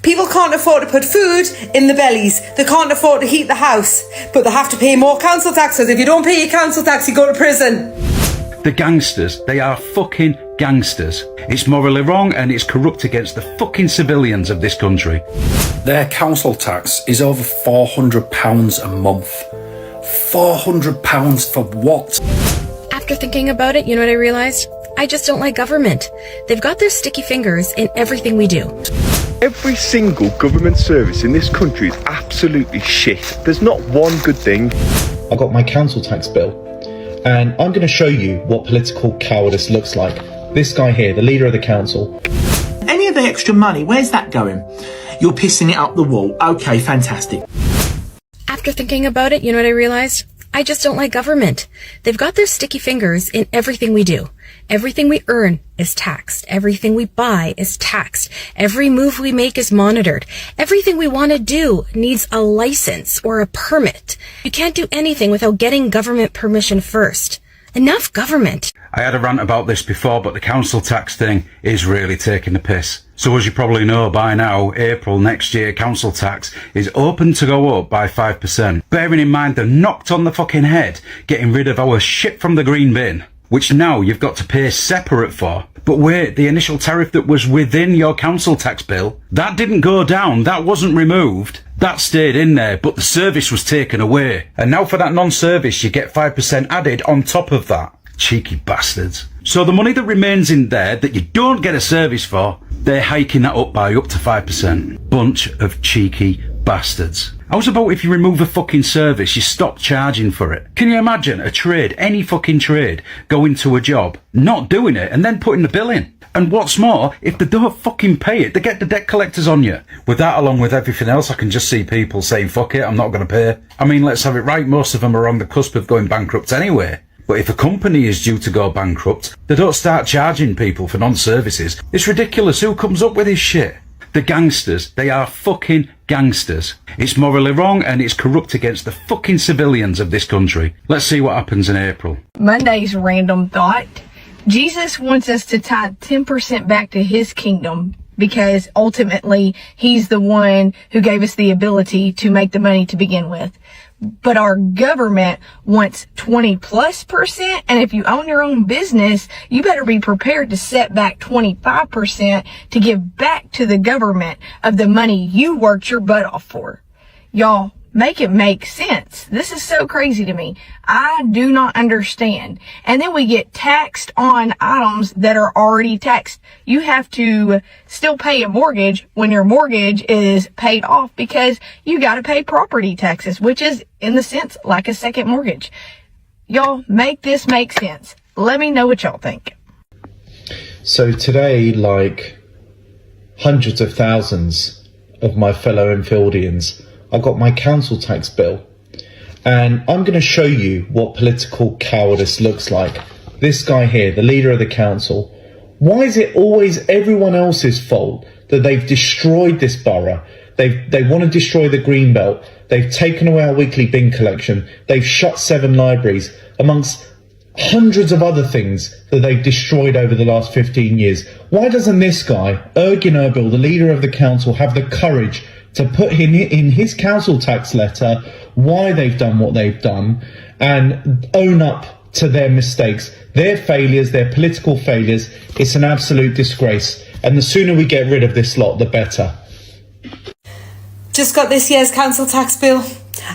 People can't afford to put food in the bellies. They can't afford to heat the house, but they have to pay more council tax, because if you don't pay your council tax, you go to prison. The gangsters, they are fucking gangsters. It's morally wrong and it's corrupt against the fucking civilians of this country. Their council tax is over £400 a month. £400 for what? After thinking about it, you know what I realized? I just don't like government. They've got their sticky fingers in everything we do. Every single government service in this country is absolutely shit. There's not one good thing. I got my council tax bill, and I'm going to show you what political cowardice looks like. This guy here, the leader of the council. Any of the extra money, where's that going? You're pissing it up the wall. Okay, fantastic. After thinking about it, you know what I realized? I just don't like government. They've got their sticky fingers in everything we do. Everything we earn is taxed. Everything we buy is taxed. Every move we make is monitored. Everything we want to do needs a license or a permit. You can't do anything without getting government permission first. Enough government. I had a rant about this before, but the council tax thing is really taking the piss. So as you probably know by now, April next year, council tax is open to go up by 5%. Bearing in mind they're knocked on the fucking head getting rid of our shit from the green bin, which now you've got to pay separate for. But wait, the initial tariff that was within your council tax bill, that didn't go down, that wasn't removed. That stayed in there, but the service was taken away. And now for that non-service, you get 5% added on top of that. Cheeky bastards. So the money that remains in there that you don't get a service for, they're hiking that up by up to 5%. Bunch of cheeky bastards. How's about if you remove a fucking service, you stop charging for it? Can you imagine a trade, any fucking trade, going to a job, not doing it, and then putting the bill in? And what's more, if they don't fucking pay it, they get the debt collectors on you. With that, along with everything else, I can just see people saying, fuck it, I'm not going to pay. I mean, let's have it right, most of them are on the cusp of going bankrupt anyway. But if a company is due to go bankrupt, they don't start charging people for non-services. It's ridiculous. Who comes up with this shit? The gangsters, they are fucking gangsters. It's morally wrong and it's corrupt against the fucking civilians of this country. Let's see what happens in April. Monday's random thought. Jesus wants us to tithe 10% back to his kingdom because ultimately he's the one who gave us the ability to make the money to begin with. But our government wants 20+%. And if you own your own business, you better be prepared to set back 25% to give back to the government of the money you worked your butt off for. Y'all, make it make sense. This is so crazy to me. I do not understand. And then we get taxed on items that are already taxed. You have to still pay a mortgage when your mortgage is paid off because you got to pay property taxes, which is in the sense like a second mortgage. Y'all, make this make sense. Let me know what y'all think. So today, like hundreds of thousands of my fellow Enfieldians, I got my council tax bill, and I'm going to show you what political cowardice looks like. This guy here, the leader of the council, why is it always everyone else's fault that they've destroyed this borough? They want to destroy the Greenbelt. They've taken away our weekly bin collection. They've shut 7 libraries, amongst hundreds of other things that they've destroyed over the last 15 years. Why doesn't this guy, Ergin Erbil, the leader of the council, have the courage to put in his council tax letter why they've done what they've done and own up to their mistakes, their failures, their political failures? It's an absolute disgrace. And the sooner we get rid of this lot, the better. Just got this year's council tax bill,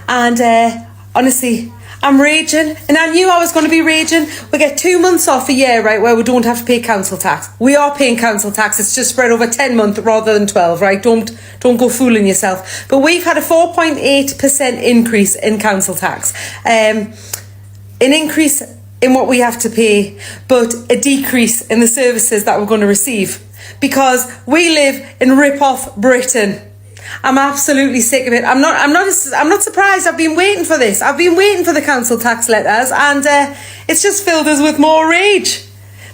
and honestly, I'm raging, and I knew I was going to be raging. We get 2 months off a year, right, where we don't have to pay council tax. We are paying council tax. It's just spread over 10 months rather than 12, right? Don't go fooling yourself. But we've had a 4.8% increase in council tax. An increase in what we have to pay, but a decrease in the services that we're going to receive, because we live in rip-off Britain. I'm absolutely sick of it. I'm not surprised. I've been waiting for this. I've been waiting for the council tax letters, and it's just filled us with more rage.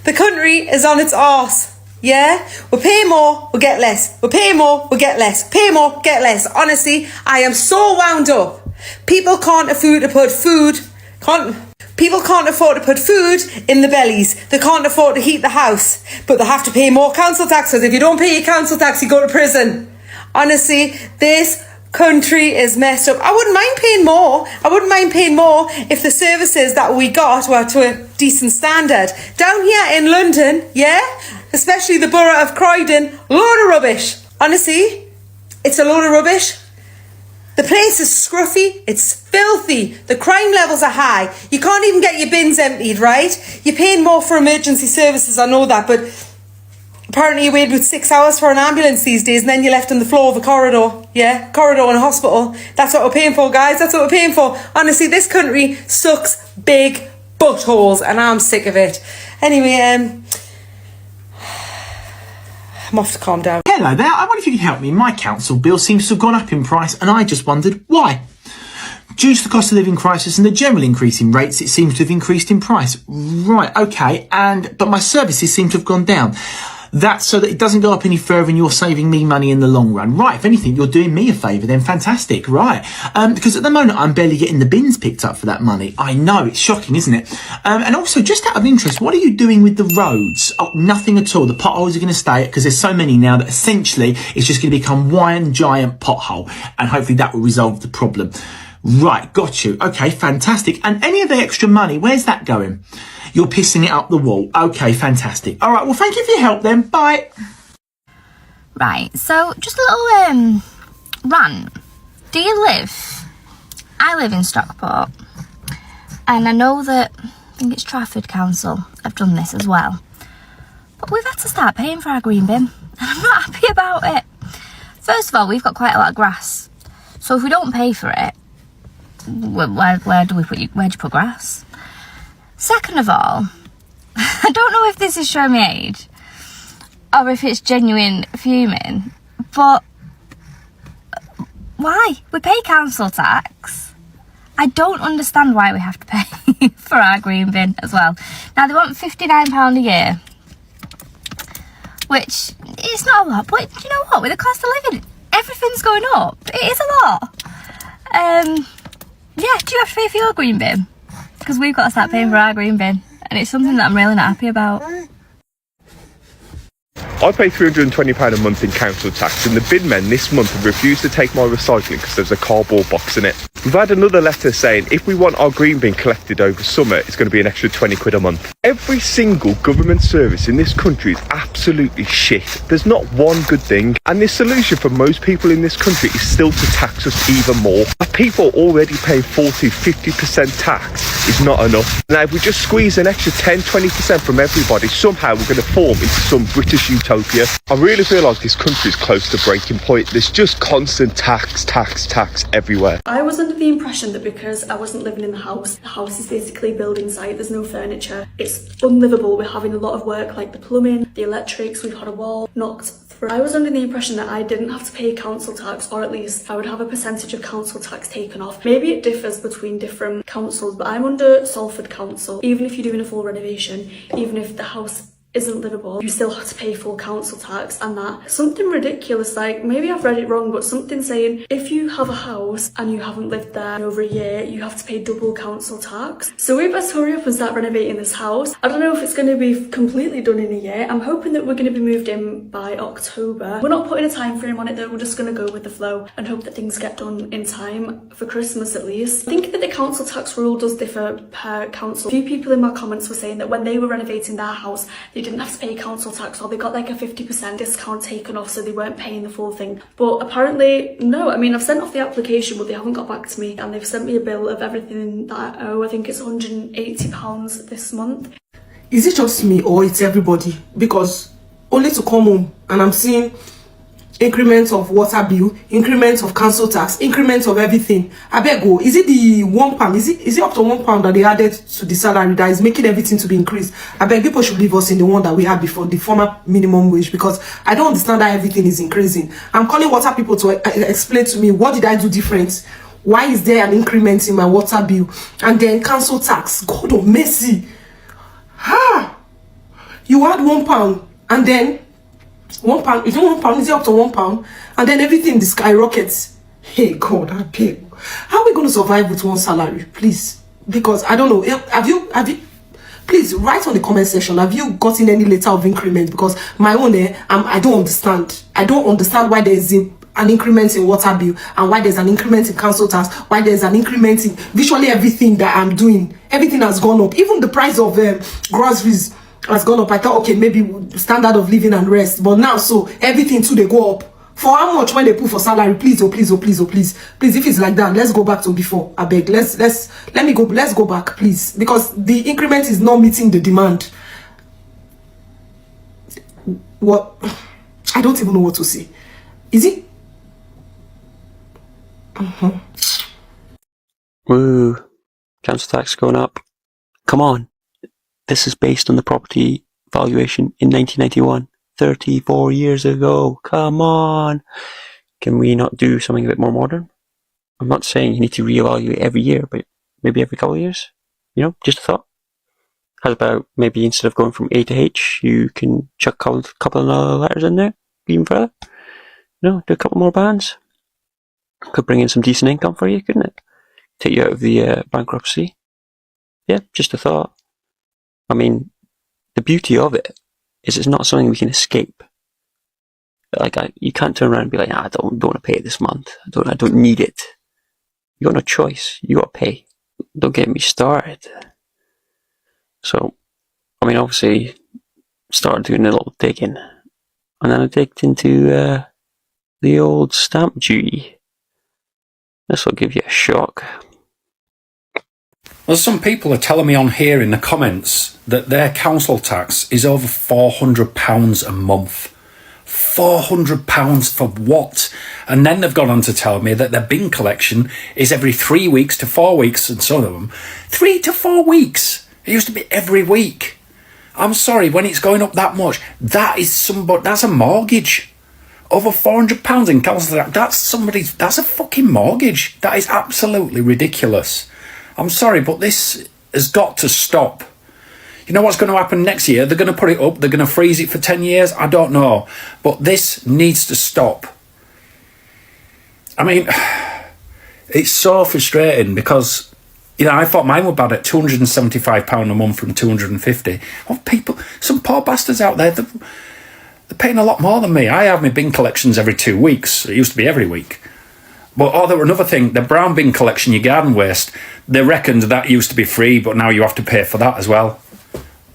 The country is on its arse. Yeah, we pay more, we get less. We pay more, we get less. Pay more, get less. Honestly, I am so wound up. People can't afford to put food. People can't afford to put food in the bellies. They can't afford to heat the house, but they have to pay more council tax. Because if you don't pay your council tax, you go to prison. Honestly, this country is messed up. I wouldn't mind paying more. I wouldn't mind paying more if the services that we got were to a decent standard. Down here in London, yeah, especially the borough of Croydon, load of rubbish. Honestly, it's a load of rubbish. The place is scruffy, it's filthy, the crime levels are high, you can't even get your bins emptied, right? You're paying more for emergency services, I know that, but apparently you wait about 6 hours for an ambulance these days and then you're left on the floor of a corridor, yeah? Corridor in a hospital. That's what we're paying for, guys, that's what we're paying for. Honestly, this country sucks big buttholes and I'm sick of it. Anyway, I'm off to calm down. Hello there, I wonder if you can help me. My council bill seems to have gone up in price and I just wondered why. Due to the cost of living crisis and the general increase in rates, it seems to have increased in price. Right, okay, but my services seem to have gone down. That's so that it doesn't go up any further and you're saving me money in the long run. Right, if anything, you're doing me a favour then, fantastic, right. Because at the moment I'm barely getting the bins picked up for that money. I know, it's shocking, isn't it? And also, just out of interest, what are you doing with the roads? Oh, nothing at all. The potholes are going to stay, because there's so many now that essentially it's just going to become one giant pothole. And hopefully that will resolve the problem. Right, got you. Okay, fantastic. And any of the extra money, where's that going? You're pissing it up the wall. Okay, fantastic. All right, well, thank you for your help then. Bye. Right, so just a little rant. Do you live? I live in Stockport. And I know that, I think it's Trafford Council have done this as well. But we've had to start paying for our green bin. And I'm not happy about it. First of all, we've got quite a lot of grass. So if we don't pay for it, where do you put grass? Second of all, I don't know if this is showing me age or if it's genuine fuming, but why? We pay council tax. I don't understand why we have to pay for our green bin as well. Now, they want £59 a year, which is not a lot, but do you know what? With the cost of living, everything's going up. It is a lot. Yeah, do you have to pay for your green bin? Because we've got to start paying for our green bin, and it's something that I'm really not happy about. I pay £320 a month in council tax, and the bin men this month have refused to take my recycling because there's a cardboard box in it. We've had another letter saying if we want our green bin collected over summer, it's going to be an extra £20 a month. Every single government service in this country is absolutely shit. There's not one good thing, and the solution for most people in this country is still to tax us even more. People already paying 40-50% tax is not enough. Now, if we just squeeze an extra 10-20% from everybody, somehow we're going to form into some British utopia. I really feel like this country is close to breaking point. There's just constant tax everywhere. I was under the impression that because I wasn't living in the house is basically a building site, there's no furniture, it's unlivable. We're having a lot of work like the plumbing, the electrics, we've had a wall knocked through. I was under the impression that I didn't have to pay council tax, or at least I would have a percentage of council tax taken off. Maybe it differs between different councils, but I'm under Salford Council. Even if you're doing a full renovation, even if the house isn't livable, you still have to pay full council tax, and that something ridiculous, like maybe I've read it wrong, but something saying if you have a house and you haven't lived there in over a year, you have to pay double council tax. So we best hurry up and start renovating this house. I don't know if it's going to be completely done in a year. I'm hoping that we're going to be moved in by October. We're not putting a time frame on it though, we're just going to go with the flow and hope that things get done in time for Christmas at least. I think that the council tax rule does differ per council. A few people in my comments were saying that when they were renovating their house, they didn't have to pay council tax, or they got like a 50% discount taken off, so they weren't paying the full thing. But apparently no. I mean, I've sent off the application, but they haven't got back to me, and they've sent me a bill of everything that I owe. I think it's £180 this month. Is it just me or it's everybody? Because only to come home and I'm seeing increments of water bill, increments of council tax, increments of everything. I beg go. Is it the £1? Is it up to £1 that they added to the salary that is making everything to be increased? I beg people should leave us in the one that we had before, the former minimum wage, because I don't understand how everything is increasing. I'm calling water people to explain to me, what did I do different? Why is there an increment in my water bill? And then council tax. God of mercy. You add £1 and then £1, is it £1? Is it up to £1? And then everything skyrockets. Hey God, I beg. How are we going to survive with one salary, please? Because I don't know. Have you? Please write on the comment section. Have you gotten any letter of increment? Because my own, I don't understand. I don't understand why there is an increment in water bill, and why there's an increment in council tax, why there's an increment in virtually everything that I'm doing. Everything has gone up. Even the price of groceries has gone up. I thought, okay, maybe standard of living and rest, but now so everything too they go up. For how much when they put for salary? Please, oh please, oh please, oh please, please. If it's like that, let's go back to before. I beg. Let's go back, please, because the increment is not meeting the demand. What? I don't even know what to say. Is it? Woo! Council tax going up. Come on. This is based on the property valuation in 1991. 34 years ago. Come on. Can we not do something a bit more modern? I'm not saying you need to reevaluate every year, but maybe every couple of years. You know, just a thought. How about maybe instead of going from A to H, you can chuck a couple of letters in there, even further? You know, do a couple more bands. Could bring in some decent income for you, couldn't it? Take you out of the bankruptcy. Yeah, just a thought. I mean, the beauty of it is it's not something we can escape. Like, you can't turn around and be like, I don't want to pay it this month. I don't need it. You got no choice. You got to pay. Don't get me started. So, I mean, obviously, started doing a little digging, and then I digged into the old stamp duty. This will give you a shock. Well, some people are telling me on here in the comments that their council tax is over £400 a month. £400 for what? And then they've gone on to tell me that their bin collection is every 3 weeks to 4 weeks, and some of them 3 to 4 weeks. It used to be every week. I'm sorry, when it's going up that much, that's a mortgage. Over £400 in council tax, that's a fucking mortgage. That is absolutely ridiculous. I'm sorry, but this has got to stop. You know what's going to happen next year? They're going to put it up, they're going to freeze it for 10 years, I don't know. But this needs to stop. I mean, it's so frustrating because, you know, I thought mine were bad at £275 a month from £250. Well, some poor bastards out there, they're paying a lot more than me. I have my bin collections every 2 weeks. It used to be every week. But another thing, the brown bin collection, your garden waste, they reckoned that used to be free, but now you have to pay for that as well.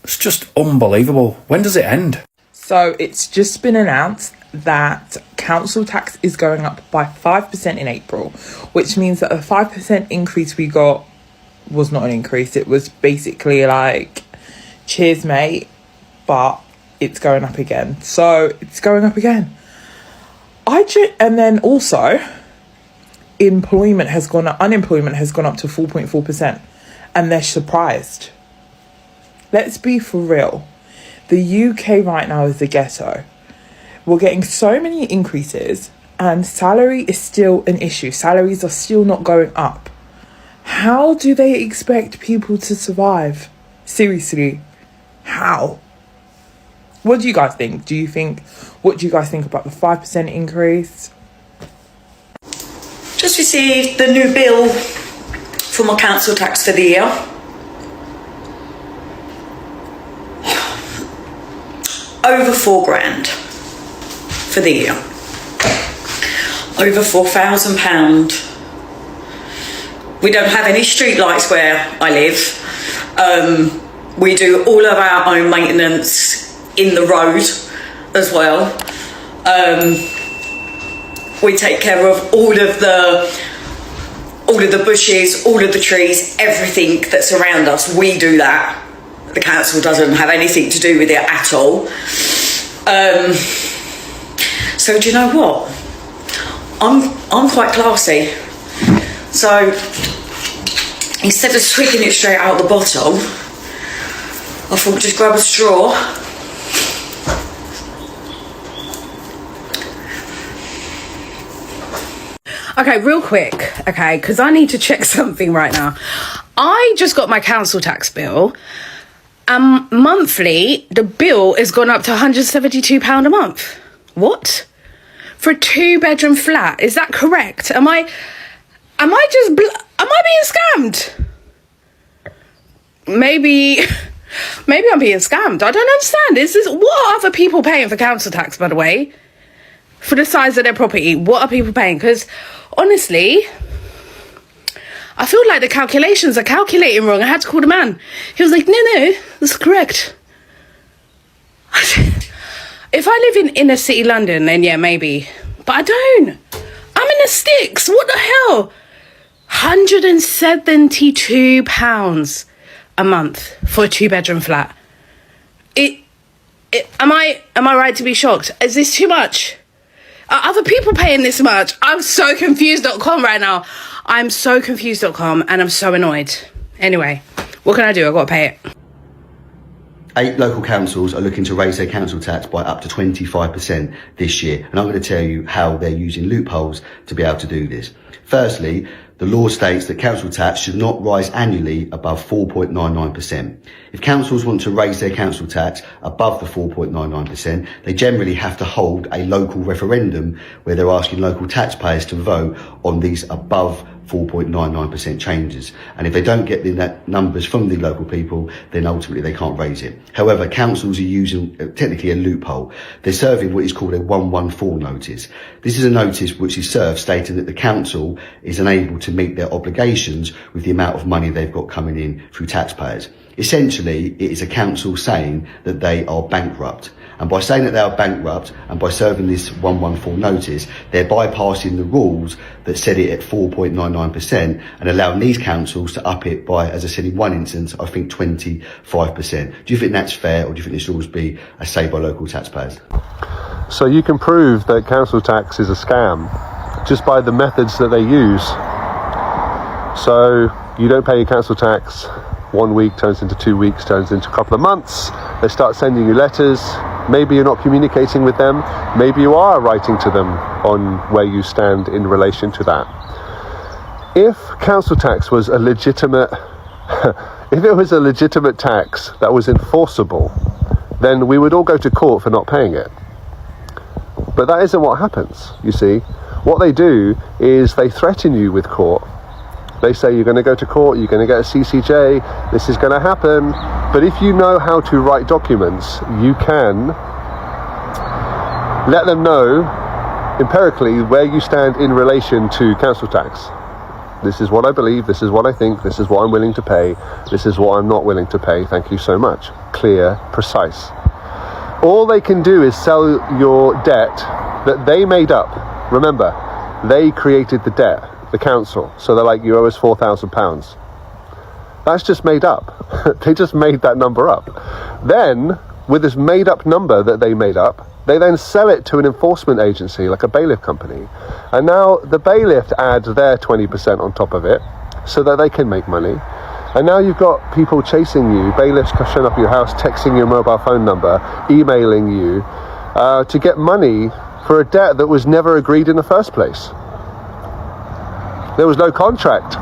It's just unbelievable. When does it end? So it's just been announced that council tax is going up by 5% in April, which means that the 5% increase we got was not an increase. It was basically like, cheers, mate, but it's going up again. So it's going up again. And then also, unemployment has gone up to 4.4%, and they're surprised. Let's be for real. The UK right now is the ghetto. We're getting so many increases, and salary is still an issue. Salaries are still not going up. How do they expect people to survive? Seriously, how? What do you guys think? What do you guys think about the 5% increase? Just received the new bill for my council tax for the year. Over £4,000 for the year. Over £4,000. We don't have any street lights where I live. We do all of our own maintenance in the road as well. We take care of all of the bushes, all of the trees, everything that's around us. We do that. The council doesn't have anything to do with it at all. So do you know what? I'm quite classy. So instead of swigging it straight out the bottle, I thought just grab a straw. Okay, real quick, okay, because I need to check something right now. I just got my council tax bill. Monthly, the bill has gone up to £172 a month. What? For a 2-bedroom flat? Is that correct? Am I being scammed? Maybe I'm being scammed. I don't understand. What are other people paying for council tax, by the way? for the size of their property. What are people paying? Because honestly, I feel like the calculations are calculating wrong. I had to call the man. He was like, no, that's correct. If I live in inner city London, then yeah, maybe. But I don't. I'm in the sticks. What the hell? £172 a month for a 2-bedroom flat. Am I right to be shocked? Is this too much? Are other people paying this much? I'm so confused.com right now. I'm so confused.com and I'm so annoyed. Anyway, what can I do? I've got to pay it. 8 local councils are looking to raise their council tax by up to 25% this year. And I'm going to tell you how they're using loopholes to be able to do this. Firstly, the law states that council tax should not rise annually above 4.99%. If councils want to raise their council tax above the 4.99%, they generally have to hold a local referendum where they're asking local taxpayers to vote on these above 4.99% changes. And if they don't get the numbers from the local people, then ultimately they can't raise it. However, councils are using technically a loophole. They're serving what is called a 114 notice. This is a notice which is served stating that the council is unable to meet their obligations with the amount of money they've got coming in through taxpayers. Essentially, it is a council saying that they are bankrupt. And by saying that they are bankrupt and by serving this 114 notice, they're bypassing the rules that set it at 4.99% and allowing these councils to up it by, as I said in one instance, I think 25%. Do you think that's fair, or do you think this should always be a say by local taxpayers? So you can prove that council tax is a scam just by the methods that they use. So you don't pay your council tax, 1 week turns into 2 weeks, turns into a couple of months. They start sending you letters. Maybe you're not communicating with them. Maybe you are writing to them on where you stand in relation to that. If council tax was a legitimate, if it was a legitimate tax that was enforceable, then we would all go to court for not paying it. But that isn't what happens, you see. What they do is they threaten you with court. They say you're going to go to court, you're going to get a CCJ, this is going to happen. But if you know how to write documents, you can let them know empirically where you stand in relation to council tax. This is what I believe, this is what I think, this is what I'm willing to pay, this is what I'm not willing to pay, thank you so much. Clear, precise. All they can do is sell your debt that they made up. Remember, they created the debt, the council. So they're like, you owe us £4,000. That's just made up. They just made that number up. Then, with this made up number that they made up, they then sell it to an enforcement agency, like a bailiff company. And now the bailiff adds their 20% on top of it so that they can make money. And now you've got people chasing you, bailiffs showing up at your house, texting your mobile phone number, emailing you, to get money for a debt that was never agreed in the first place. There was no contract.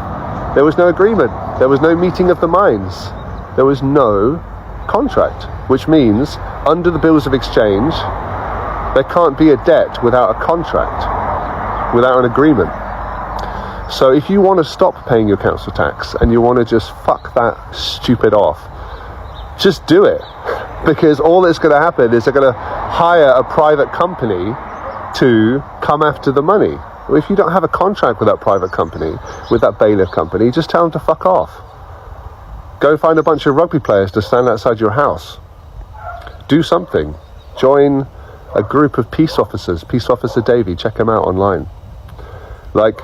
There was no agreement. There was no meeting of the minds. There was no contract, which means under the bills of exchange, there can't be a debt without a contract, without an agreement. So if you want to stop paying your council tax and you want to just fuck that stupid off, just do it. Because all that's going to happen is they're going to hire a private company to come after the money. If you don't have a contract with that private company, with that bailiff company, just tell them to fuck off. Go find a bunch of rugby players to stand outside your house. Do something. Join a group of peace officers. Peace Officer Davey, check him out online. Like,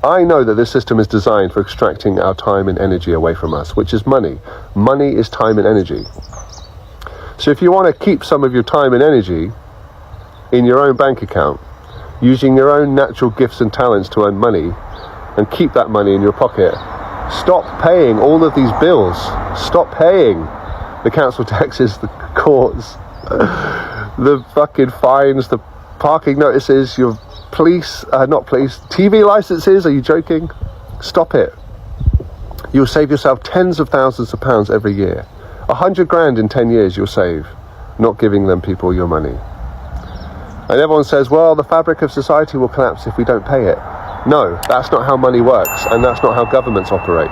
I know that this system is designed for extracting our time and energy away from us, which is money. Money is time and energy. So if you want to keep some of your time and energy in your own bank account, using your own natural gifts and talents to earn money, and keep that money in your pocket, stop paying all of these bills. Stop paying the council taxes, the courts, the fucking fines, the parking notices, your TV licenses. Are you joking? Stop it. You'll save yourself tens of thousands of pounds every year. 100 grand in 10 years you'll save, not giving them people your money. And everyone says, well, the fabric of society will collapse if we don't pay it. No, that's not how money works, and that's not how governments operate.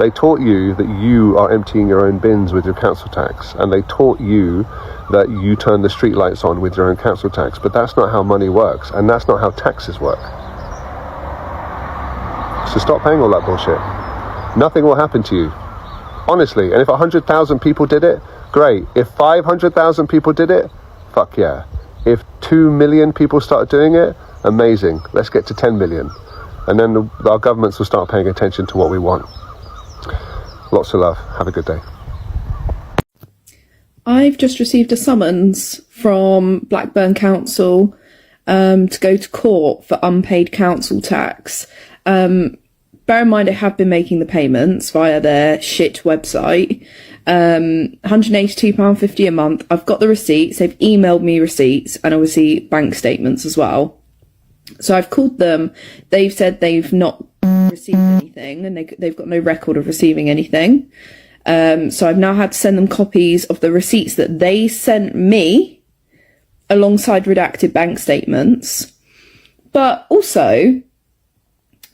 They taught you that you are emptying your own bins with your council tax, and they taught you that you turn the streetlights on with your own council tax. But that's not how money works, and that's not how taxes work. So stop paying all that bullshit. Nothing will happen to you, honestly. And if 100,000 people did it, great. If 500,000 people did it, fuck yeah. If 2 million people start doing it, amazing. Let's get to 10 million. And then our governments will start paying attention to what we want. Lots of love. Have a good day. I've just received a summons from Blackburn Council to go to court for unpaid council tax. Bear in mind, I have been making the payments via their shit website. £182.50 a month. I've got the receipts. They've emailed me receipts and obviously bank statements as well. So I've called them. They've said they've not received anything and they've got no record of receiving anything. So I've now had to send them copies of the receipts that they sent me alongside redacted bank statements. But also,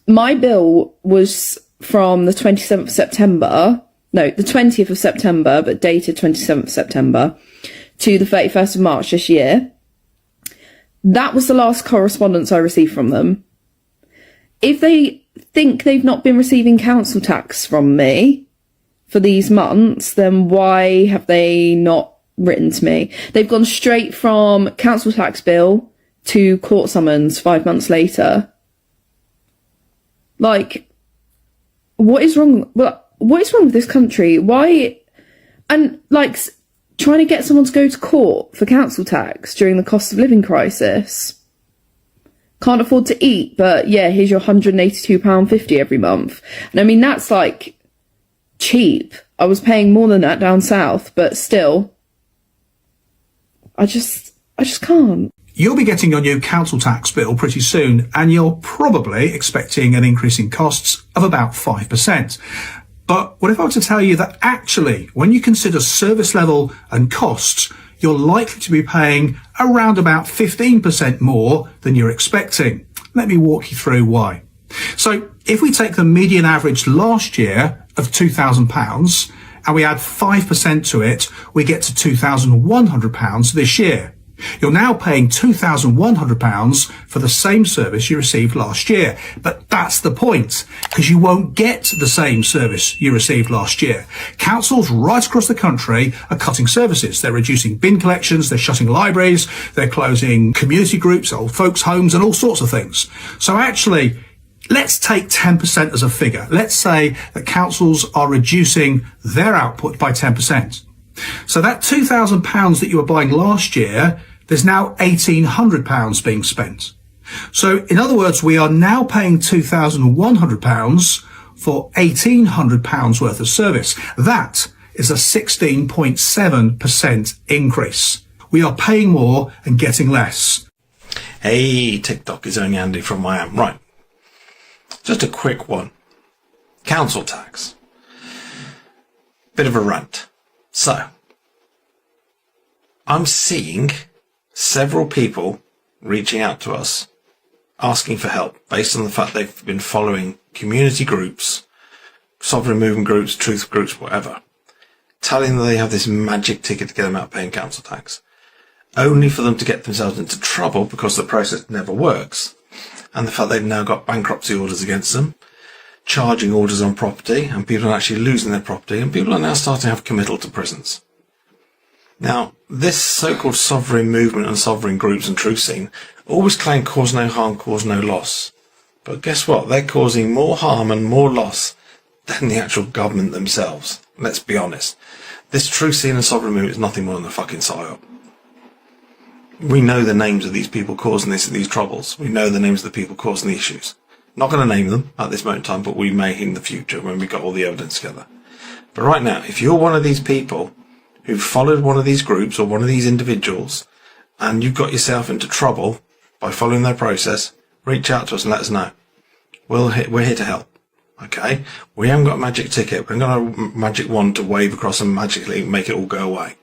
my bill was from the 27th of September, no, the 20th of September, but dated 27th of September to the 31st of March this year. That was the last correspondence I received from them. If they think they've not been receiving council tax from me for these months, then why have they not written to me? They've gone straight from council tax bill to court summons 5 months later. Like, what is wrong? What is wrong with this country? Why? And like, trying to get someone to go to court for council tax during the cost of living crisis. Can't afford to eat, but yeah, here's your £182.50 every month. And I mean, that's like cheap. I was paying more than that down south, but still, I just can't. You'll be getting your new council tax bill pretty soon, and you're probably expecting an increase in costs of about 5%. But what if I were to tell you that actually, when you consider service level and costs, you're likely to be paying around about 15% more than you're expecting? Let me walk you through why. So if we take the median average last year of £2,000 and we add 5% to it, we get to £2,100 this year. You're now paying £2,100 for the same service you received last year. But that's the point, because you won't get the same service you received last year. Councils right across the country are cutting services. They're reducing bin collections, they're shutting libraries, they're closing community groups, old folks' homes, and all sorts of things. So actually, let's take 10% as a figure. Let's say that councils are reducing their output by 10%. So that £2,000 that you were buying last year, there's now £1,800 being spent. So in other words, we are now paying £2,100 for £1,800 worth of service. That is a 16.7% increase. We are paying more and getting less. Hey, TikTok is only Andy from Miami. Right. Just a quick one. Council tax. Bit of a rant. So, I'm seeing several people reaching out to us, asking for help, based on the fact they've been following community groups, sovereign movement groups, truth groups, whatever, telling them they have this magic ticket to get them out paying council tax, only for them to get themselves into trouble because the process never works, and the fact they've now got bankruptcy orders against them, charging orders on property, and people are actually losing their property, and people are now starting to have committal to prisons. Now, this so-called sovereign movement and sovereign groups and truth scene always claim cause no harm, cause no loss. But guess what? They're causing more harm and more loss than the actual government themselves. Let's be honest. This truth scene and sovereign movement is nothing more than a fucking psyop. We know the names of these people causing these troubles. We know the names of the people causing the issues. Not going to name them at this moment in time, but we may in the future when we've got all the evidence together. But right now, if you're one of these people who've followed one of these groups or one of these individuals and you've got yourself into trouble by following their process, reach out to us and let us know. We're here to help. Okay? We haven't got a magic ticket. We haven't got a magic wand to wave across and magically make it all go away.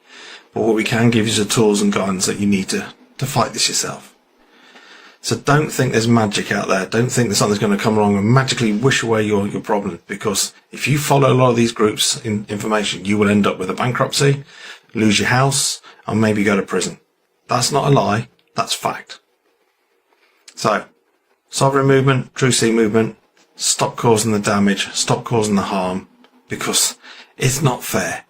But what we can give you is the tools and guidance that you need to fight this yourself. So don't think there's magic out there. Don't think that something's going to come along and magically wish away your problem. Because if you follow a lot of these groups in information, you will end up with a bankruptcy, lose your house, and maybe go to prison. That's not a lie. That's fact. So, sovereign movement, True Sea movement, stop causing the damage, stop causing the harm, because it's not fair.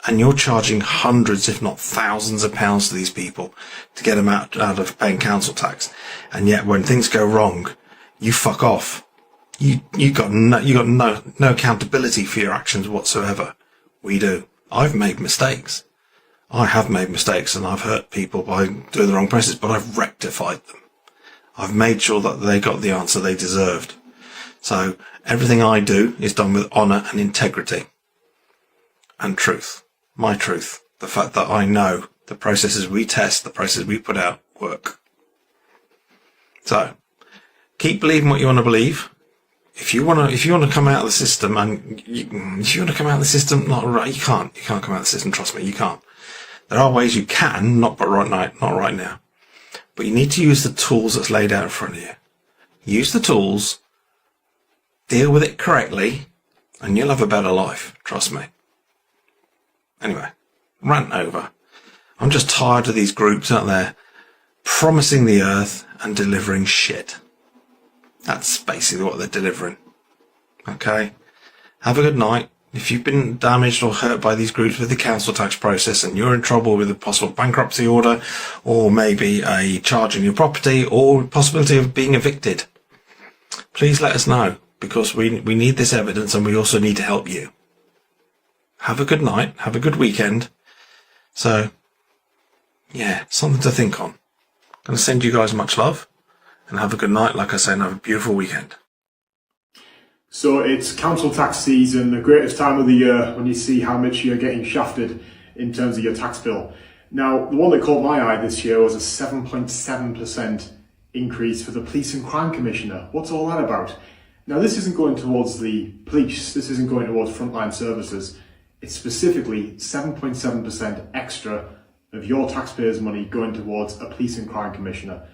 And you're charging hundreds, if not thousands of pounds to these people to get them out of paying council tax. And yet when things go wrong, you fuck off. You got no accountability for your actions whatsoever. We do. I've made mistakes. I have made mistakes and I've hurt people by doing the wrong process, but I've rectified them. I've made sure that they got the answer they deserved. So everything I do is done with honour and integrity and truth. My truth. The fact that I know the processes we test, the processes we put out work. So keep believing what you want to believe. If you want to come out of the system, and if you want to come out of the system, not right, you can't come out of the system. Trust me, you can't. There are ways you can, not right now. But you need to use the tools that's laid out in front of you. Use the tools, deal with it correctly, and you'll have a better life. Trust me. Anyway, rant over. I'm just tired of these groups out there promising the earth and delivering shit. That's basically what they're delivering. Okay? Have a good night. If you've been damaged or hurt by these groups with the council tax process and you're in trouble with a possible bankruptcy order or maybe a charge on your property or possibility of being evicted, please let us know, because we need this evidence and we also need to help you. Have a good night. Have a good weekend. So, yeah, something to think on. Going to send you guys much love and have a good night, like I say, and have a beautiful weekend. So it's council tax season, the greatest time of the year when you see how much you're getting shafted in terms of your tax bill. Now, the one that caught my eye this year was a 7.7% increase for the Police and Crime Commissioner. What's all that about? Now, this isn't going towards the police, this isn't going towards frontline services. It's specifically 7.7% extra of your taxpayers' money going towards a Police and Crime Commissioner.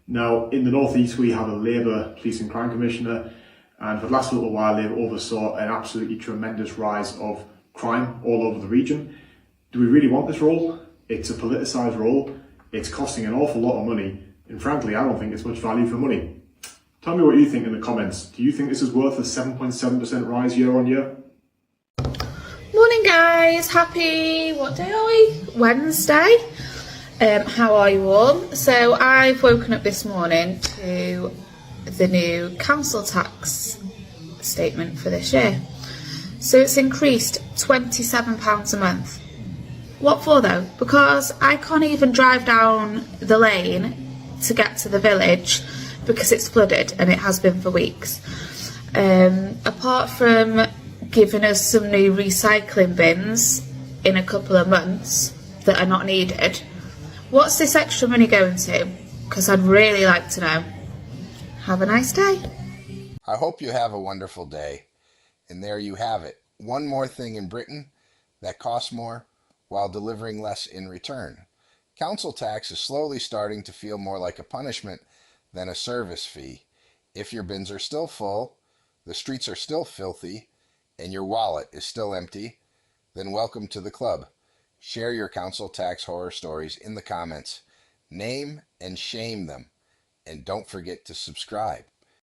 Now, in the North East, we have a Labour Police and Crime Commissioner, and for the last little while, they've oversaw an absolutely tremendous rise of crime all over the region. Do we really want this role? It's a politicised role, it's costing an awful lot of money, and frankly, I don't think it's much value for money. Tell me what you think in the comments. Do you think this is worth a 7.7% rise year on year? Morning guys, happy, what day are we? Wednesday. How are you all? So I've woken up this morning to the new council tax statement for this year. So it's increased £27 a month. What for though? Because I can't even drive down the lane to get to the village because it's flooded, and it has been for weeks. Apart from giving us some new recycling bins in a couple of months that are not needed, what's this extra money going to? Because I'd really like to know. Have a nice day. I hope you have a wonderful day. And there you have it. One more thing in Britain that costs more while delivering less in return. Council tax is slowly starting to feel more like a punishment than a service fee. If your bins are still full, the streets are still filthy, and your wallet is still empty, then welcome to the club. Share your council tax horror stories in the comments. Name and shame them. And don't forget to subscribe.